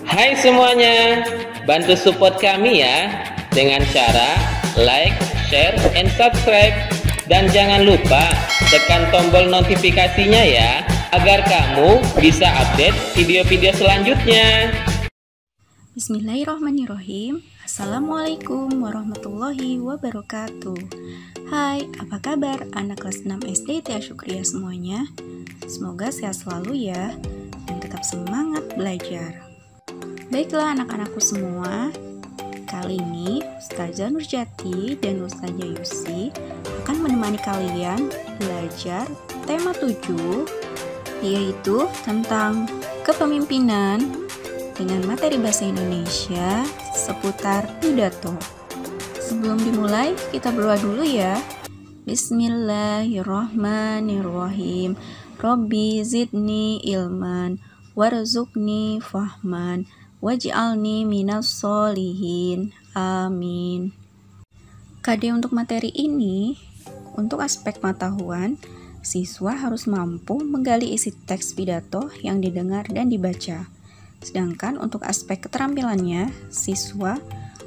Hai semuanya, bantu support kami ya dengan cara like, share, and subscribe. Dan jangan lupa tekan tombol notifikasinya ya, agar kamu bisa update video-video selanjutnya. Bismillahirrahmanirrahim. Assalamualaikum warahmatullahi wabarakatuh. Hai, apa kabar anak kelas 6 SD Tia Syukriya semuanya? Semoga sehat selalu ya, dan tetap semangat belajar. Baiklah anak-anakku semua, kali ini Ustazah Nurjati dan Ustazah Yusi akan menemani kalian belajar tema 7, yaitu tentang kepemimpinan dengan materi bahasa Indonesia seputar pidato. Sebelum dimulai, kita berdoa dulu ya. Bismillahirrahmanirrahim. Robbi zidni ilman warzuqni fahman waj'alni minas solihin. Amin. KD untuk materi ini, untuk aspek pengetahuan, siswa harus mampu menggali isi teks pidato yang didengar dan dibaca. Sedangkan untuk aspek keterampilannya, siswa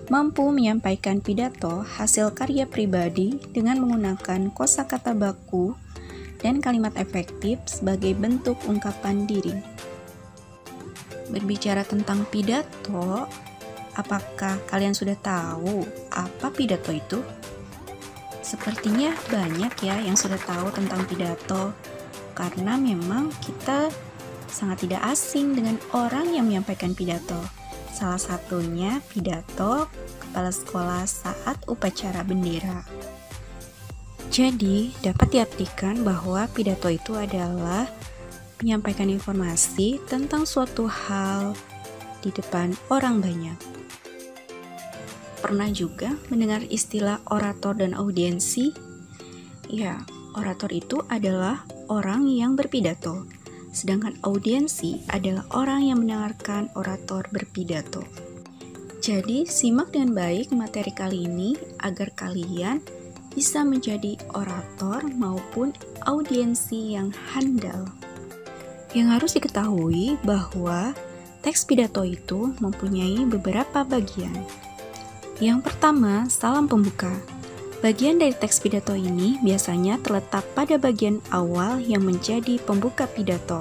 mampu menyampaikan pidato hasil karya pribadi dengan menggunakan kosakata baku dan kalimat efektif sebagai bentuk ungkapan diri. Berbicara tentang pidato, apakah kalian sudah tahu apa pidato itu? Sepertinya banyak ya yang sudah tahu tentang pidato, karena memang kita sangat tidak asing dengan orang yang menyampaikan pidato. Salah satunya pidato kepala sekolah saat upacara bendera. Jadi, dapat diartikan bahwa pidato itu adalah menyampaikan informasi tentang suatu hal di depan orang banyak. Pernah juga mendengar istilah orator dan audiensi? Ya, orator itu adalah orang yang berpidato, sedangkan audiensi adalah orang yang mendengarkan orator berpidato. Jadi, simak dengan baik materi kali ini agar kalian bisa menjadi orator maupun audiensi yang handal. Yang harus diketahui bahwa teks pidato itu mempunyai beberapa bagian. Yang pertama, salam pembuka. Bagian dari teks pidato ini biasanya terletak pada bagian awal yang menjadi pembuka pidato.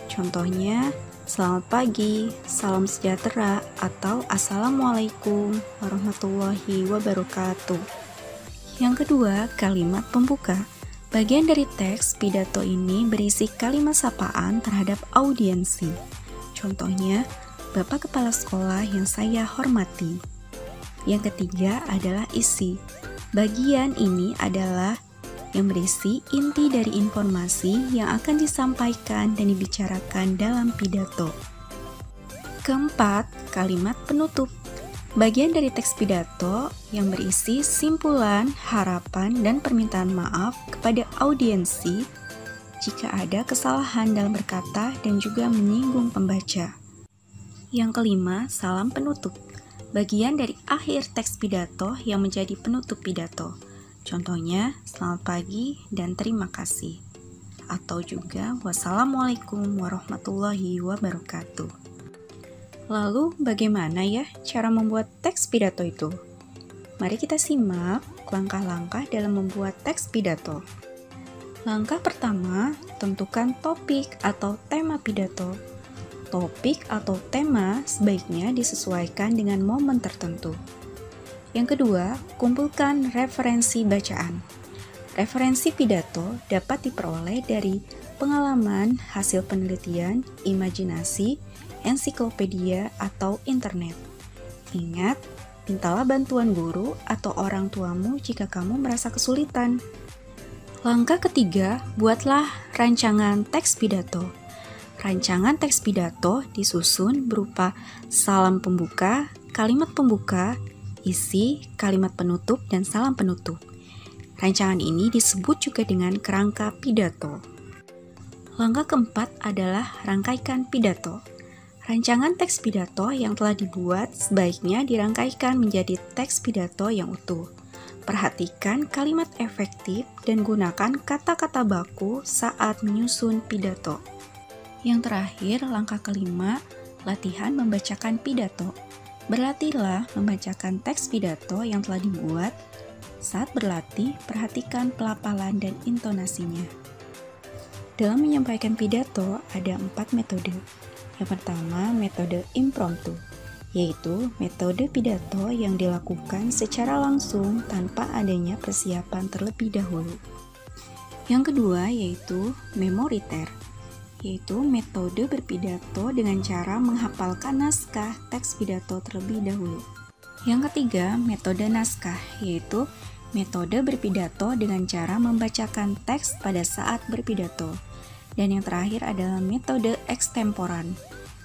Contohnya, selamat pagi, salam sejahtera, atau assalamualaikum warahmatullahi wabarakatuh. Yang kedua, kalimat pembuka. Bagian dari teks pidato ini berisi kalimat sapaan terhadap audiensi. Contohnya, Bapak Kepala Sekolah yang saya hormati. Yang ketiga adalah isi. Bagian ini adalah yang berisi inti dari informasi yang akan disampaikan dan dibicarakan dalam pidato. Keempat, kalimat penutup. Bagian dari teks pidato yang berisi simpulan, harapan, dan permintaan maaf kepada audiensi jika ada kesalahan dalam berkata dan juga menyinggung pembaca. Yang kelima, salam penutup. Bagian dari akhir teks pidato yang menjadi penutup pidato. Contohnya, selamat pagi dan terima kasih. Atau juga, wassalamualaikum warahmatullahi wabarakatuh. Lalu, bagaimana ya cara membuat teks pidato itu? Mari kita simak langkah-langkah dalam membuat teks pidato. Langkah pertama, tentukan topik atau tema pidato. Topik atau tema sebaiknya disesuaikan dengan momen tertentu. Yang kedua, kumpulkan referensi bacaan. Referensi pidato dapat diperoleh dari pengalaman, hasil penelitian, imajinasi, ensiklopedia, atau internet. Ingat, mintalah bantuan guru atau orang tuamu jika kamu merasa kesulitan. Langkah ketiga, buatlah rancangan teks pidato. Rancangan teks pidato disusun berupa salam pembuka, kalimat pembuka, isi, kalimat penutup, dan salam penutup. Rancangan ini disebut juga dengan kerangka pidato. Langkah keempat adalah rangkaikan pidato. Rancangan teks pidato yang telah dibuat sebaiknya dirangkaikan menjadi teks pidato yang utuh. Perhatikan kalimat efektif dan gunakan kata-kata baku saat menyusun pidato. Yang terakhir, langkah kelima, latihan membacakan pidato. Berlatihlah membacakan teks pidato yang telah dibuat. Saat berlatih, perhatikan pelafalan dan intonasinya. Dalam menyampaikan pidato, ada 4 metode. Yang pertama, metode impromptu, yaitu metode pidato yang dilakukan secara langsung tanpa adanya persiapan terlebih dahulu. Yang kedua, yaitu memoriter, yaitu metode berpidato dengan cara menghafalkan naskah teks pidato terlebih dahulu. Yang ketiga, metode naskah, yaitu metode berpidato dengan cara membacakan teks pada saat berpidato. Dan yang terakhir adalah metode ekstemporan,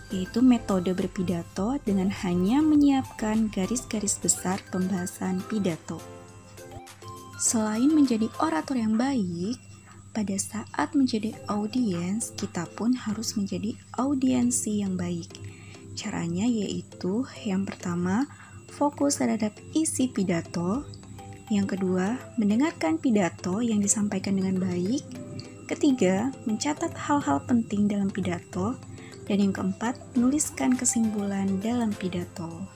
yaitu metode berpidato dengan hanya menyiapkan garis-garis besar pembahasan pidato. Selain menjadi orator yang baik, pada saat menjadi audiens, kita pun harus menjadi audiensi yang baik. Caranya yaitu, yang pertama, fokus terhadap isi pidato. Yang kedua, mendengarkan pidato yang disampaikan dengan baik. Ketiga, mencatat hal-hal penting dalam pidato. Dan yang keempat, menuliskan kesimpulan dalam pidato.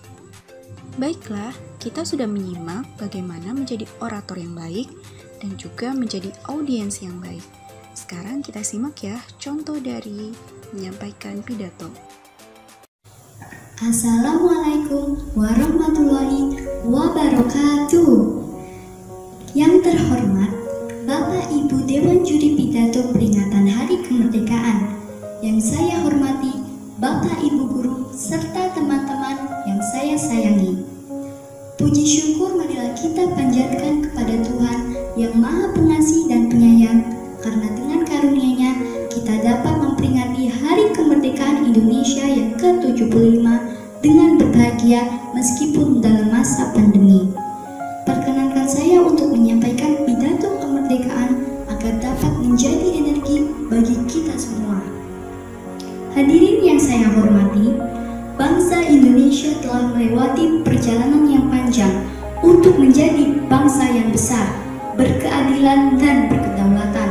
Baiklah, kita sudah menyimak bagaimana menjadi orator yang baik dan juga menjadi audiens yang baik. Sekarang kita simak ya contoh dari menyampaikan pidato. Assalamualaikum warahmatullahi wabarakatuh. Yang terhormat Bapak Ibu Dewan Juri Pidato Peringatan Hari Kemerdekaan, yang saya hormati Bapak Ibu Guru serta teman-teman yang saya sayangi. Puji syukur marilah kita panjatkan kepada Tuhan yang Maha Pengasih dan Penyayang, karena dengan karunia-Nya kita dapat memperingati Hari Kemerdekaan Indonesia yang ke-75 dengan berbahagia meskipun dalam masa pandemi. Perkenankan saya untuk menyampaikan pidato kemerdekaan agar dapat menjadi energi bagi kita semua. Hadirin yang saya hormati, bangsa Indonesia telah melewati perjalanan yang panjang untuk menjadi bangsa yang besar, berkeadilan dan berkedaulatan.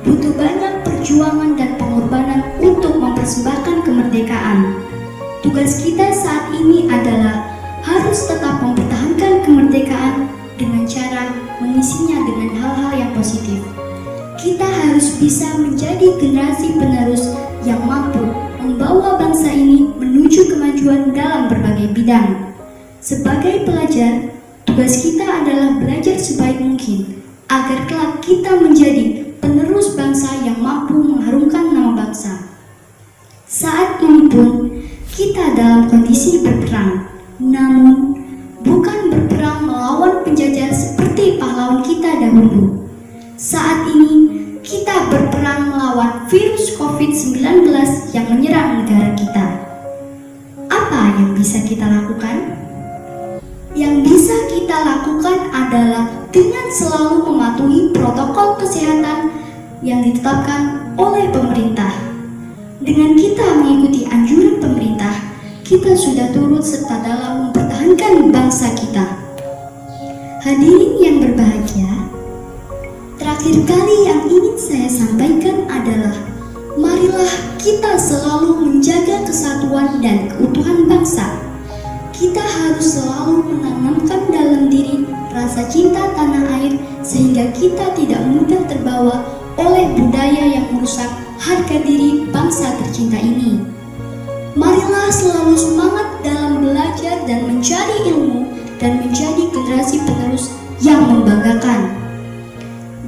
Butuh banyak perjuangan dan pengorbanan untuk mempersembahkan kemerdekaan. Tugas kita saat ini adalah harus tetap mempertahankan kemerdekaan dengan cara mengisinya dengan hal-hal yang positif. Kita harus bisa menjadi generasi penerus yang mampu membawa bangsa ini menuju kemajuan dalam berbagai bidang. Sebagai pelajar, tugas kita adalah belajar sebaik mungkin agar kelak kita menjadi penerus bangsa yang mampu mengharumkan nama bangsa. Saat ini pun kita dalam kondisi berperang, namun bukan berperang melawan penjajah seperti pahlawan kita dahulu. Saat ini kita berperang melawan virus COVID-19 yang menyerang negara kita. Apa yang bisa kita lakukan? Yang bisa kita lakukan adalah dengan selalu mematuhi protokol kesehatan yang ditetapkan oleh pemerintah. Dengan kita mengikuti anjuran pemerintah, kita sudah turut serta dalam mempertahankan bangsa kita. Hadirin yang berbahagia, terakhir kali yang ingin saya sampaikan adalah marilah kita selalu menjaga kesatuan dan keutuhan bangsa. Kita harus selalu menanamkan dalam diri rasa cinta tanah air sehingga kita tidak mudah terbawa oleh budaya yang merusak harga diri bangsa tercinta ini. Marilah selalu semangat dalam belajar dan mencari ilmu dan menjadi generasi penerus yang membanggakan.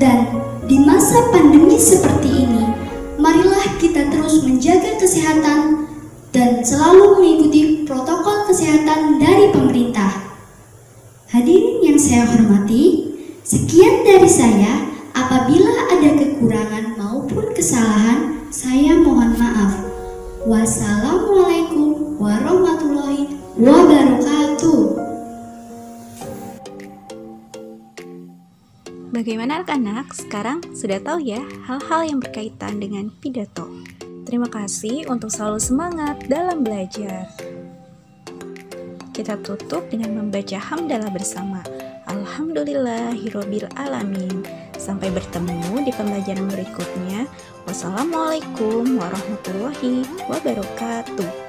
Dan di masa pandemi seperti ini, marilah kita terus menjaga kesehatan dan selalu mengikuti protokol kesehatan dari pemerintah. Hadirin yang saya hormati, sekian dari saya. Apabila ada kekurangan maupun kesalahan, saya mohon maaf. Wassalamualaikum warahmatullahi wabarakatuh. Bagaimana anak-anak? Sekarang sudah tahu ya hal-hal yang berkaitan dengan pidato. Terima kasih untuk selalu semangat dalam belajar. Kita tutup dengan membaca hamdalah bersama. Alhamdulillahirabbil alamin. Sampai bertemu di pembelajaran berikutnya. Wassalamualaikum warahmatullahi wabarakatuh.